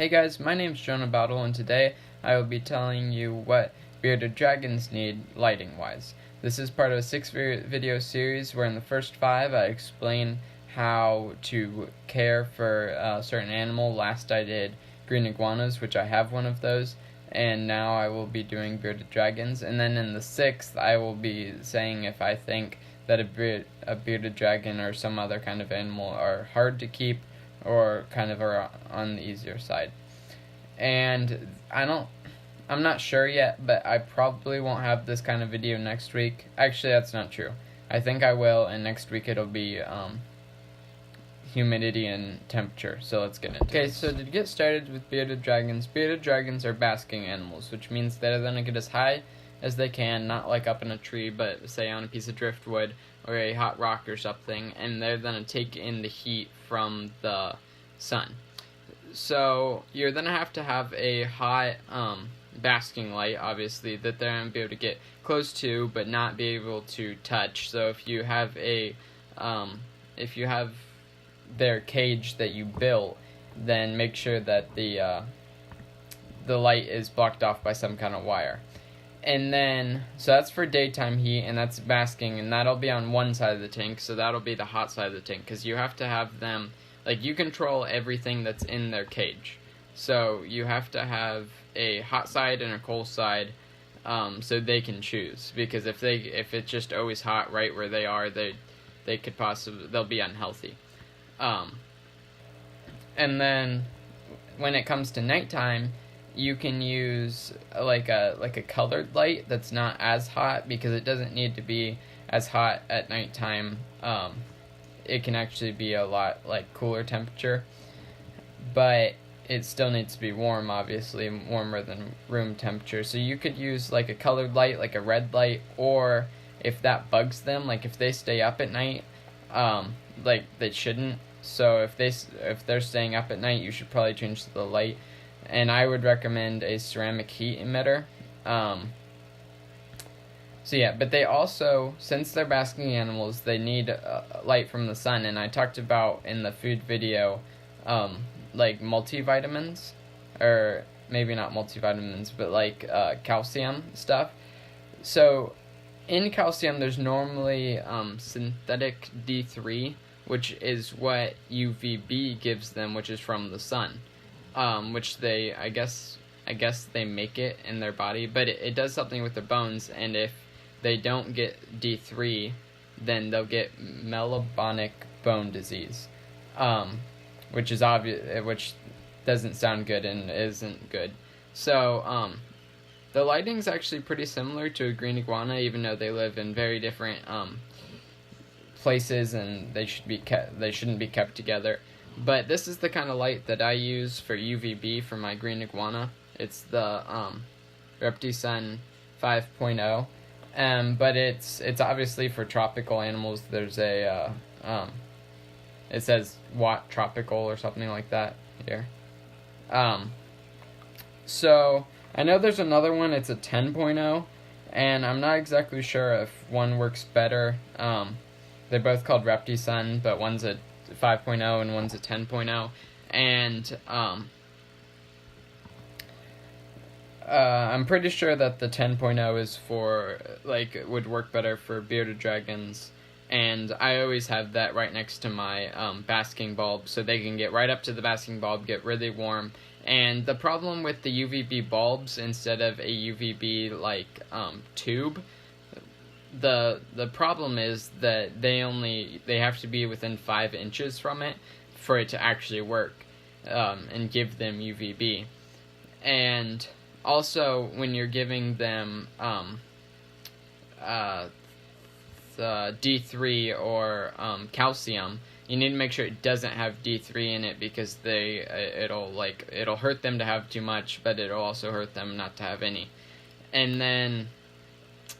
Hey guys, my name's Jonah Battle, and today I will be telling you what bearded dragons need lighting-wise. This is part of a 6-video series where in the first 5 I explain how to care for a certain animal. Last I did green iguanas, which I have one of those, and now I will be doing bearded dragons. And then in the 6th I will be saying if I think that a bearded dragon or some other kind of animal are hard to keep or kind of are on the easier side. And I'm not sure yet, but I probably won't have this kind of video next week. Actually, that's not true. I think I will, and next week it'll be humidity and temperature. So let's get into it. Okay, so to get started with bearded dragons are basking animals, which means they're going to get as high as they can, not like up in a tree, but say on a piece of driftwood or a hot rock or something, and they're going to take in the heat from the sun. So you're going to have a hot basking light, obviously, that they're going to be able to get close to but not be able to touch. So if you have their cage that you built, then make sure that the light is blocked off by some kind of wire. And then, so that's for daytime heat, and that's basking, and that'll be on one side of the tank, so that'll be the hot side of the tank, because you have to have them, like, you control everything that's in their cage. So you have to have a hot side and a cold side, so they can choose, because if it's just always hot right where they are, they'll be unhealthy. And then, when it comes to nighttime, you can use like a colored light that's not as hot, because it doesn't need to be as hot at nighttime. It can actually be a lot like cooler temperature, but it still needs to be warm, obviously warmer than room temperature. So you could use like a colored light, like a red light, or if that bugs them, like if they stay up at night, like they shouldn't. So if they're staying up at night, you should probably change the light. And I would recommend a ceramic heat emitter. So yeah, but they also, since they're basking animals, they need light from the sun. And I talked about in the food video, like multivitamins, or maybe not multivitamins, but like calcium stuff. So in calcium, there's normally synthetic D3, which is what UVB gives them, which is from the sun. Which I guess they make it in their body, but it does something with their bones, and if they don't get D3, then they'll get metabolic bone disease, which is obvious, which doesn't sound good and isn't good. So, the lighting's actually pretty similar to a green iguana, even though they live in very different places, and they shouldn't be kept together. But this is the kind of light that I use for UVB for my green iguana. It's the Reptisun 5.0, but it's obviously for tropical animals. There's a it says Watt Tropical or something like that here. So I know there's another one. It's a 10.0, and I'm not exactly sure if one works better. They're both called Reptisun, but one's a 5.0 and one's a 10.0, and I'm pretty sure that the 10.0 is for, like, it would work better for bearded dragons, and I always have that right next to my basking bulb, so they can get right up to the basking bulb, get really warm. And the problem with the UVB bulbs instead of a UVB like tube, the problem is that they have to be within 5 inches from it for it to actually work and give them UVB. And also, when you're giving them the D3 or calcium, you need to make sure it doesn't have D3 in it, because it'll hurt them to have too much, but it'll also hurt them not to have any. And then,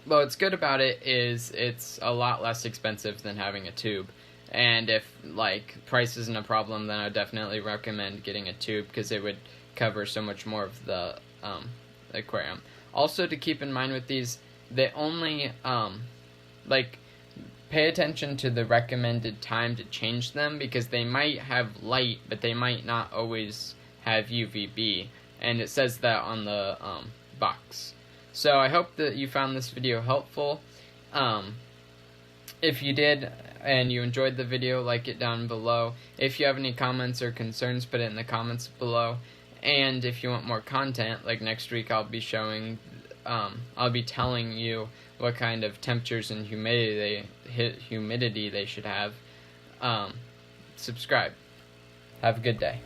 what's good about it is it's a lot less expensive than having a tube. And if, like, price isn't a problem, then I would definitely recommend getting a tube, because it would cover so much more of the aquarium. Also, to keep in mind with these, they only, pay attention to the recommended time to change them, because they might have light, but they might not always have UVB, and it says that on the box. So I hope that you found this video helpful. If you did and you enjoyed the video, like it down below. If you have any comments or concerns, put it in the comments below. And if you want more content, like next week I'll be telling you what kind of temperatures and humidity they should have. Subscribe. Have a good day.